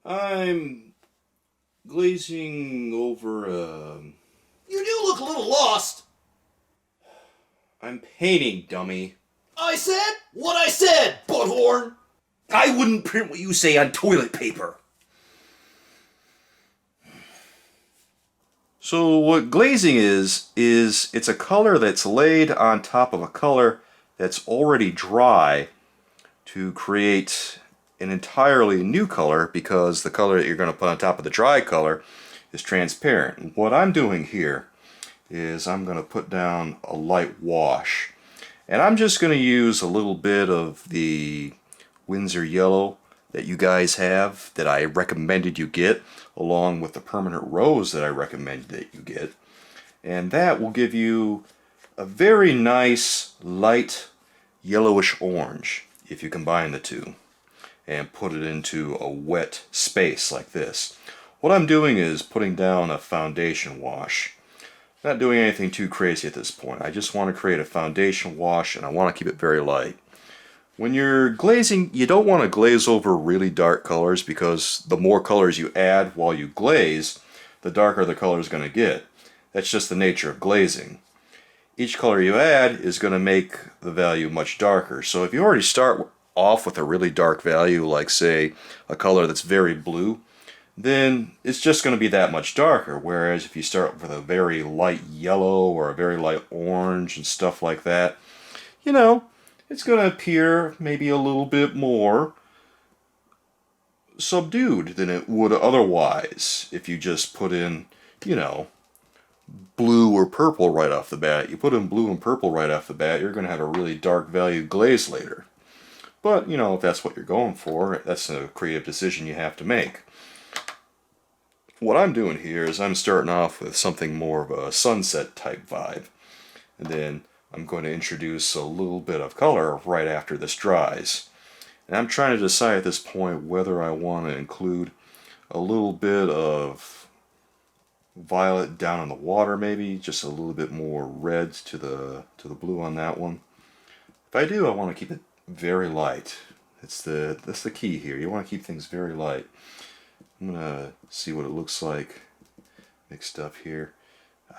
I'm glazing over You do look a little lost. I'm painting, dummy. I said what I said, butthorn. I wouldn't print what you say on toilet paper. So what glazing is it's a color that's laid on top of a color that's already dry to create an entirely new color because the color that you're going to put on top of the dry color is transparent. And what I'm doing here is I'm going to put down a light wash. And I'm just going to use a little bit of the Winsor yellow that you guys have that I recommended you get, along with the permanent rose that I recommended that you get. And that will give you a very nice light yellowish orange if you combine the two and put it into a wet space like this. What I'm doing is putting down a foundation wash. Not doing anything too crazy at this point. I just want to create a foundation wash and I want to keep it very light. When you're glazing, you don't want to glaze over really dark colors because the more colors you add while you glaze, the darker the color is going to get. That's just the nature of glazing. Each color you add is going to make the value much darker. So if you already start off with a really dark value, like say a color that's very blue, then it's just going to be that much darker. Whereas if you start with a very light yellow or a very light orange and stuff like that, you know, it's going to appear maybe a little bit more subdued than it would otherwise if you just put in, you know, blue or purple right off the bat. You put in blue and purple right off the bat, you're going to have a really dark value glaze later. But, you know, if that's what you're going for, that's a creative decision you have to make. What I'm doing here is I'm starting off with something more of a sunset type vibe. And then I'm going to introduce a little bit of color right after this dries. And I'm trying to decide at this point whether I want to include a little bit of violet down in the water, maybe just a little bit more red to the blue on that one. If I do, I want to keep it very light. That's the key here. You want to keep things very light. I'm gonna see what it looks like mixed up here.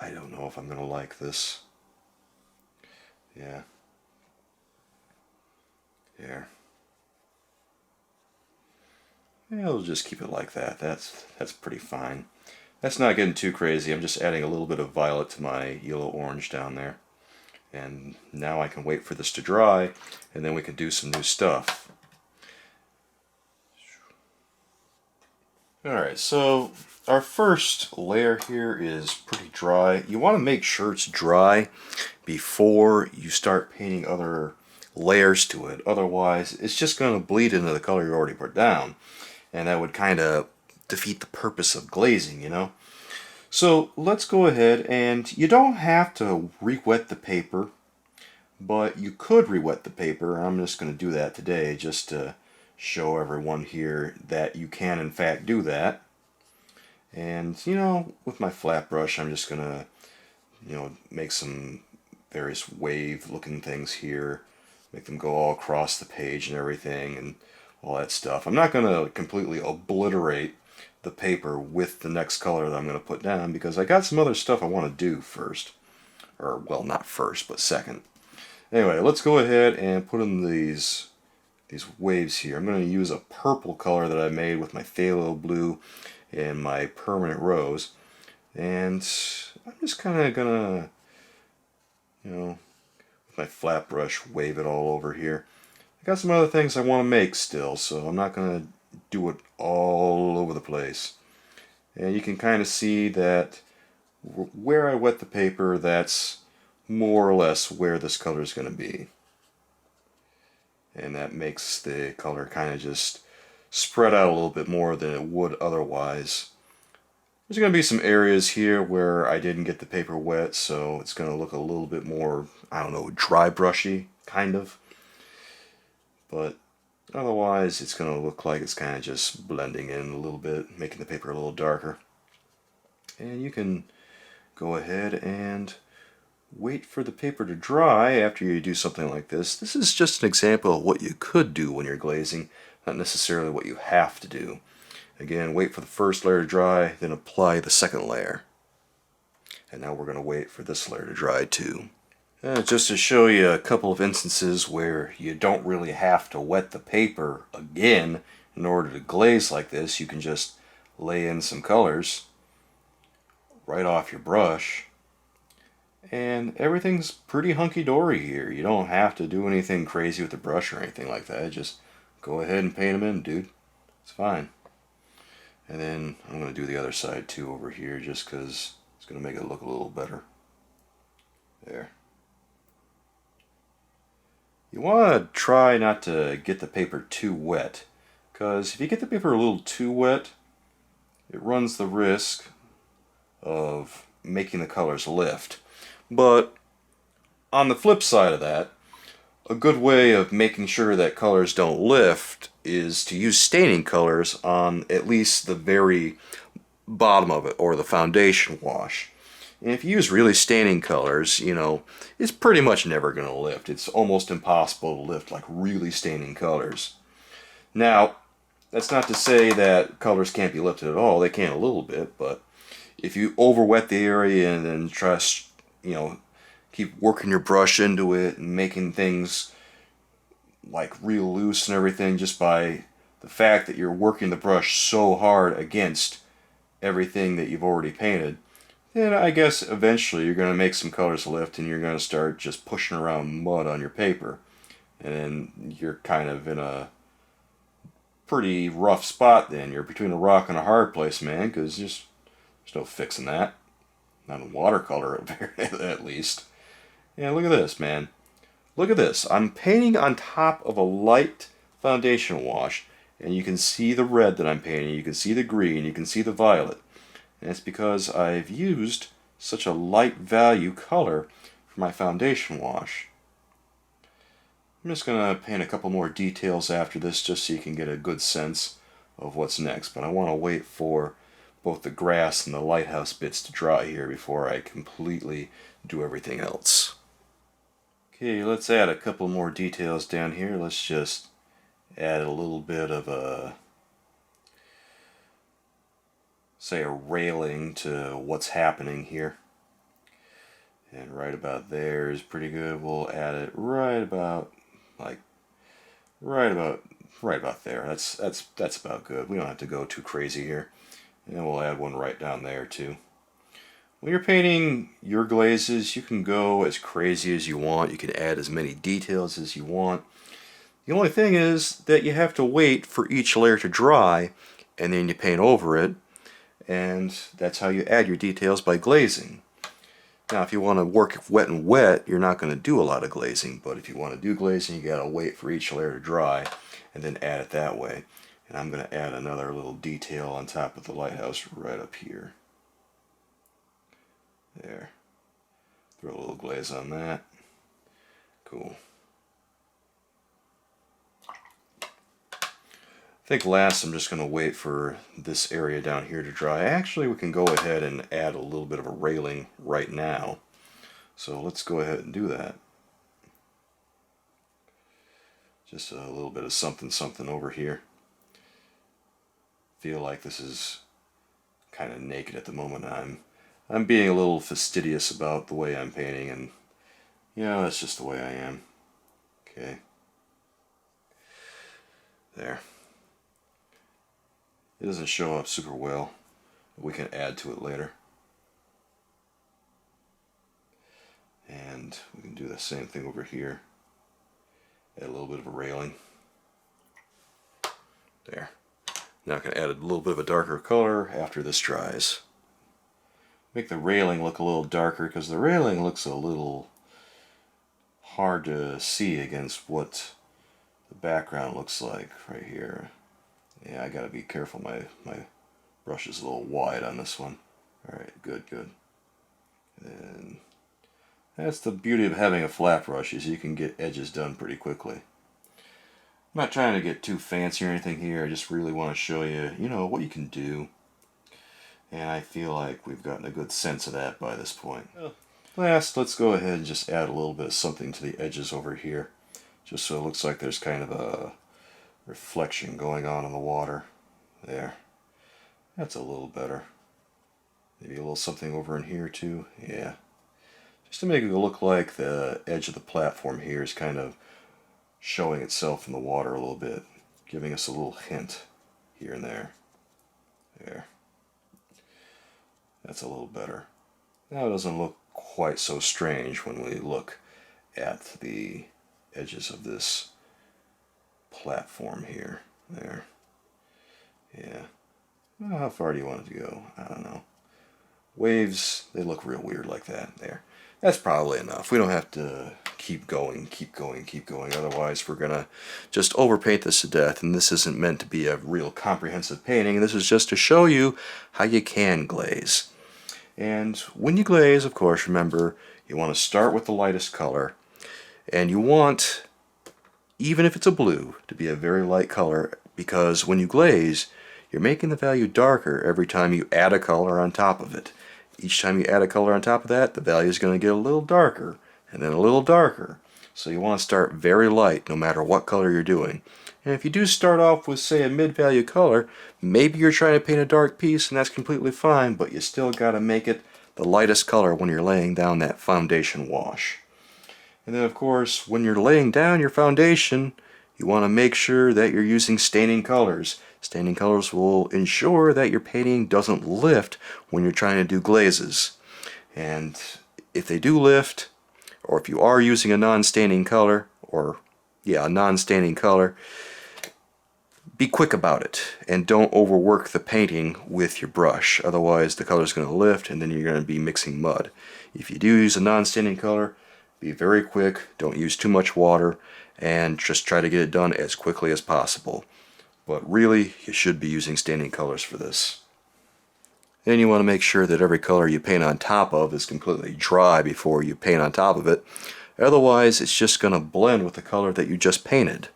I don't know if I'm gonna like this. Yeah. There. Yeah, I'll just keep it like that. That's pretty fine. That's not getting too crazy. I'm just adding a little bit of violet to my yellow orange down there. And now I can wait for this to dry, and then we can do some new stuff. Alright, so our first layer here is pretty dry. You want to make sure it's dry before you start painting other layers to it. Otherwise, it's just going to bleed into the color you already put down. And that would kind of defeat the purpose of glazing, you know? So let's go ahead, and you don't have to re-wet the paper, but you could re-wet the paper. I'm just going to do that today just to show everyone here that you can in fact do that. And you know, with my flat brush I'm just gonna, you know, make some various wave looking things here, make them go all across the page and everything and all that stuff. I'm not gonna completely obliterate the paper with the next color that I'm gonna put down because I got some other stuff I want to do first, or well, not first but second. Anyway, let's go ahead and put in these waves here. I'm going to use a purple color that I made with my phthalo blue and my permanent rose. And I'm just kind of going to, you know, with my flat brush, wave it all over here. I got some other things I want to make still, so I'm not going to do it all over the place. And you can kind of see that where I wet the paper, that's more or less where this color is going to be. And that makes the color kind of just spread out a little bit more than it would otherwise. There's going to be some areas here where I didn't get the paper wet, so it's going to look a little bit more, I don't know, dry brushy, kind of. But otherwise, it's going to look like it's kind of just blending in a little bit, making the paper a little darker. And you can go ahead and wait for the paper to dry after you do something like this. This is just an example of what you could do when you're glazing, not necessarily what you have to do. Again, wait for the first layer to dry, then apply the second layer. And now we're going to wait for this layer to dry too. Just to show you a couple of instances where you don't really have to wet the paper again in order to glaze like this, you can just lay in some colors right off your brush and everything's pretty hunky-dory here. You don't have to do anything crazy with the brush or anything like that. Just go ahead and paint them in, dude. It's fine. And then I'm going to do the other side too over here just because it's going to make it look a little better. There. You want to try not to get the paper too wet, because if you get the paper a little too wet, it runs the risk of making the colors lift. But on the flip side of that, a good way of making sure that colors don't lift is to use staining colors on at least the very bottom of it, or the foundation wash. And if you use really staining colors, you know, it's pretty much never going to lift. It's almost impossible to lift like really staining colors. Now, that's not to say that colors can't be lifted at all. They can a little bit, but if you over wet the area and then try, you know, keep working your brush into it and making things like real loose and everything just by the fact that you're working the brush so hard against everything that you've already painted, then I guess eventually you're going to make some colors lift and you're going to start just pushing around mud on your paper. And then you're kind of in a pretty rough spot then. You're between a rock and a hard place, man, because there's no fixing that. Not in watercolor, at least. Yeah, look at this, man. Look at this. I'm painting on top of a light foundation wash, and you can see the red that I'm painting, you can see the green, you can see the violet. And it's because I've used such a light value color for my foundation wash. I'm just going to paint a couple more details after this just so you can get a good sense of what's next. But I want to wait for both the grass and the lighthouse bits to dry here before I completely do everything else. Okay, let's add a couple more details down here. Let's just add a little bit of a, say, a railing to what's happening here. And right about there is pretty good. We'll add it right about there. That's about good. We don't have to go too crazy here. And we'll add one right down there too. When you're painting your glazes, you can go as crazy as you want. You can add as many details as you want. The only thing is that you have to wait for each layer to dry, and then you paint over it, and that's how you add your details, by glazing. Now, if you want to work wet and wet, you're not going to do a lot of glazing, but if you want to do glazing, you got to wait for each layer to dry, and then add it that way. And I'm going to add another little detail on top of the lighthouse right up here. There. Throw a little glaze on that. Cool. I think last I'm just going to wait for this area down here to dry. Actually, we can go ahead and add a little bit of a railing right now. So let's go ahead and do that. Just a little bit of something something over here. Feel like this is kind of naked at the moment. I'm being a little fastidious about the way I'm painting, and you know, that's just the way I am. Okay. There. It doesn't show up super well, but we can add to it later. And we can do the same thing over here. Add a little bit of a railing. There. Now I can add a little bit of a darker color after this dries. Make the railing look a little darker, because the railing looks a little hard to see against what the background looks like right here. Yeah, I gotta be careful, my brush is a little wide on this one. Alright, good. And that's the beauty of having a flat brush, is you can get edges done pretty quickly. I'm not trying to get too fancy or anything here, I just really want to show you, you know, what you can do. And I feel like we've gotten a good sense of that by this point. Last, let's go ahead and just add a little bit of something to the edges over here, just so it looks like there's kind of a reflection going on in the water. There. That's a little better. Maybe a little something over in here too. Yeah. Just to make it look like the edge of the platform here is kind of showing itself in the water a little bit, giving us a little hint here and there. There. That's a little better. Now it doesn't look quite so strange when we look at the edges of this platform here. There. Yeah. Well, how far do you want it to go? I don't know. Waves, they look real weird like that. There. That's probably enough. We don't have to keep going. Otherwise, we're going to just overpaint this to death. And this isn't meant to be a real comprehensive painting. This is just to show you how you can glaze. And when you glaze, of course, remember, you want to start with the lightest color. And you want, even if it's a blue, to be a very light color. Because when you glaze, you're making the value darker every time you add a color on top of it. Each time you add a color on top of that, the value is going to get a little darker, and then a little darker. So you want to start very light no matter what color you're doing. And if you do start off with, say, a mid-value color, maybe you're trying to paint a dark piece, and that's completely fine, but you still got to make it the lightest color when you're laying down that foundation wash. And then, of course, when you're laying down your foundation, you want to make sure that you're using staining colors. Staining colors will ensure that your painting doesn't lift when you're trying to do glazes. And if they do lift, or if you are using a non-staining color, be quick about it and don't overwork the painting with your brush. Otherwise the color is going to lift and then you're going to be mixing mud. If you do use a non-staining color, be very quick, don't use too much water, and just try to get it done as quickly as possible. But really, you should be using staining colors for this. And you want to make sure that every color you paint on top of is completely dry before you paint on top of it. Otherwise, it's just going to blend with the color that you just painted.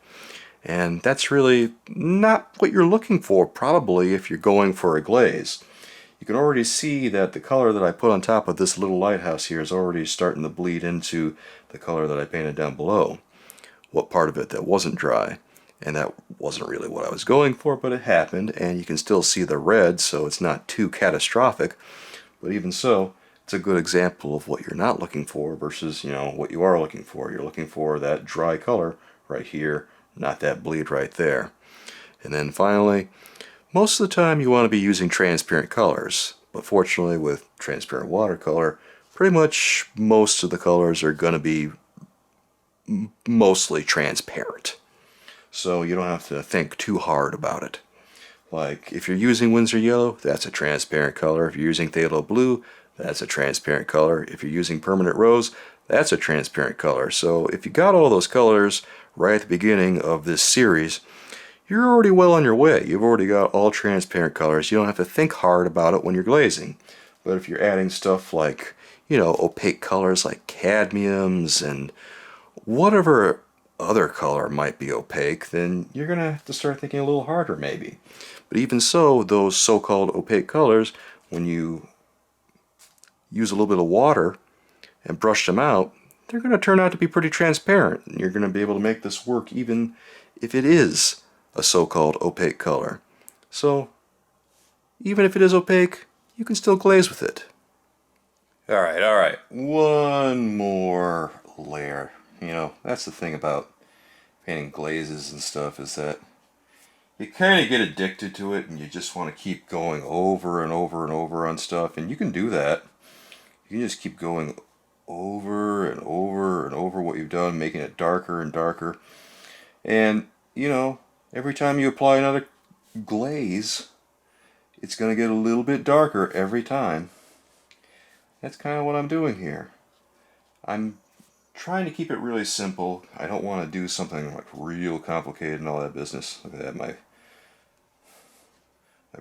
And that's really not what you're looking for, probably, if you're going for a glaze. You can already see that the color that I put on top of this little lighthouse here is already starting to bleed into the color that I painted down below. What part of it that wasn't dry. And that wasn't really what I was going for, but it happened, and you can still see the red, so it's not too catastrophic. But even so, it's a good example of what you're not looking for versus, what you are looking for. You're looking for that dry color right here, not that bleed right there. And then finally, most of the time you want to be using transparent colors, but fortunately with transparent watercolor, pretty much most of the colors are going to be mostly transparent. So you don't have to think too hard about it. Like if you're using Winsor Yellow, that's a transparent color. If you're using Phthalo Blue, that's a transparent color. If you're using Permanent Rose, that's a transparent color. So if you got all those colors right at the beginning of this series, you're already well on your way. You've already got all transparent colors. You don't have to think hard about it when you're glazing. But if you're adding stuff like, opaque colors like cadmiums and whatever other color might be opaque, then you're going to have to start thinking a little harder maybe. But even so, those so-called opaque colors, when you use a little bit of water and brush them out, they're going to turn out to be pretty transparent. And you're going to be able to make this work even if it is a so-called opaque color. So, even if it is opaque, you can still glaze with it. Alright. One more layer. That's the thing about painting glazes and stuff, is that you kind of get addicted to it and you just want to keep going over and over and over on stuff, and you can do that. You can just keep going over and over and over what you've done, making it darker and darker. And, every time you apply another glaze, it's going to get a little bit darker every time. That's kind of what I'm doing here. I'm trying to keep it really simple. I don't want to do something like real complicated and all that business. Look at that, my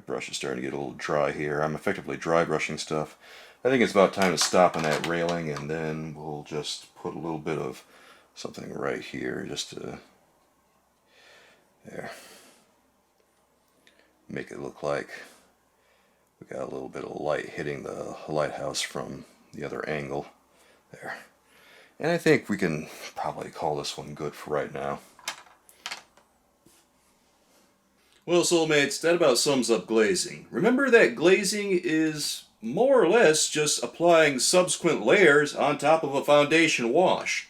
brush is starting to get a little dry here. I'm effectively dry brushing stuff. I think it's about time to stop on that railing, and then we'll just put a little bit of something right here just to there. Make it look like we got a little bit of light hitting the lighthouse from the other angle. There. And I think we can probably call this one good for right now. Well, soulmates, that about sums up glazing. Remember that glazing is more or less just applying subsequent layers on top of a foundation wash.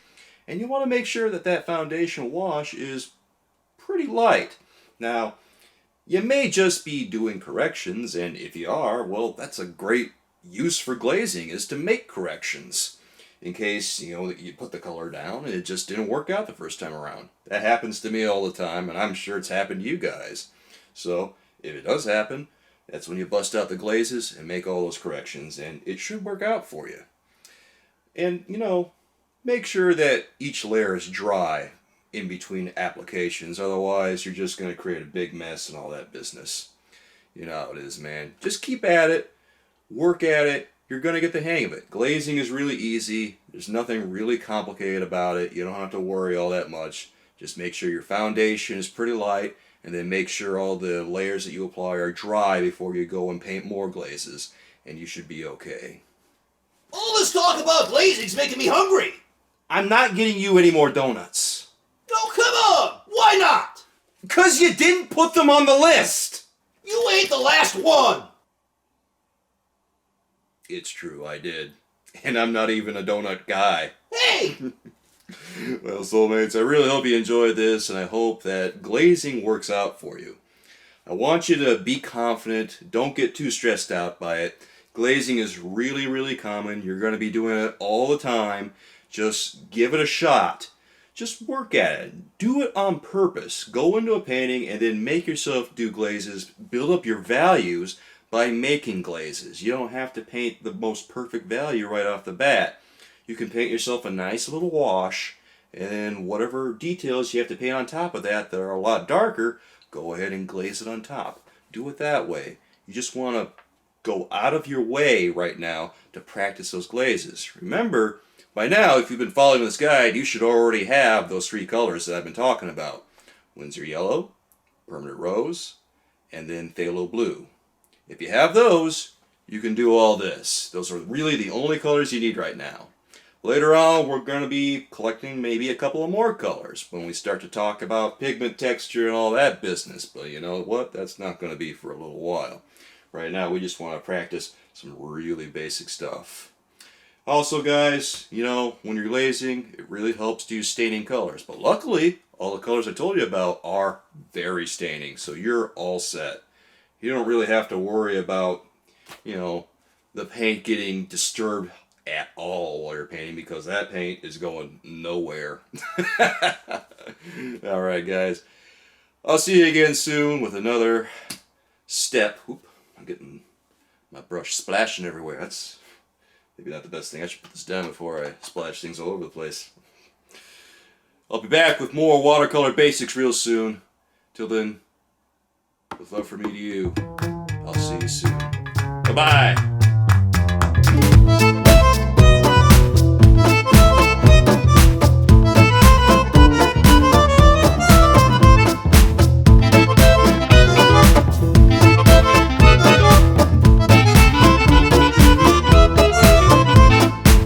And you want to make sure that that foundation wash is pretty light. Now, you may just be doing corrections, and if you are, well, that's a great use for glazing, is to make corrections. In case, you put the color down and it just didn't work out the first time around. That happens to me all the time, and I'm sure it's happened to you guys. So, if it does happen, that's when you bust out the glazes and make all those corrections, and it should work out for you. And, make sure that each layer is dry in between applications, otherwise you're just going to create a big mess and all that business. You know how it is, man. Just keep at it, work at it, you're going to get the hang of it. Glazing is really easy, there's nothing really complicated about it, you don't have to worry all that much. Just make sure your foundation is pretty light, and then make sure all the layers that you apply are dry before you go and paint more glazes, and you should be okay. All this talk about glazing's making me hungry. I'm not getting you any more donuts. No, come on! Why not? 'Cause you didn't put them on the list! You ain't the last one! It's true, I did. And I'm not even a donut guy. Hey! Well, soulmates, I really hope you enjoyed this, and I hope that glazing works out for you. I want you to be confident, don't get too stressed out by it. Glazing is really, really common. You're going to be doing it all the time. Just give it a shot. Just work at it. Do it on purpose. Go into a painting and then make yourself do glazes. Build up your values by making glazes. You don't have to paint the most perfect value right off the bat. You can paint yourself a nice little wash, and then whatever details you have to paint on top of that that are a lot darker, go ahead and glaze it on top. Do it that way. You just want to go out of your way right now to practice those glazes. Remember, by now, if you've been following this guide, you should already have those 3 colors that I've been talking about. Windsor Yellow, Permanent Rose, and then Phthalo Blue. If you have those, you can do all this. Those are really the only colors you need right now. Later on, we're going to be collecting maybe a couple of more colors when we start to talk about pigment texture and all that business. But you know what? That's not going to be for a little while. Right now, we just want to practice some really basic stuff. Also, guys, when you're glazing, it really helps to use staining colors. But luckily, all the colors I told you about are very staining, so you're all set. You don't really have to worry about, the paint getting disturbed at all while you're painting, because that paint is going nowhere. Alright, guys. I'll see you again soon with another step. Oop, I'm getting my brush splashing everywhere. That's maybe not the best thing. I should put this down before I splash things all over the place. I'll be back with more watercolor basics real soon. Till then, with love from me to you, I'll see you soon. Bye-bye!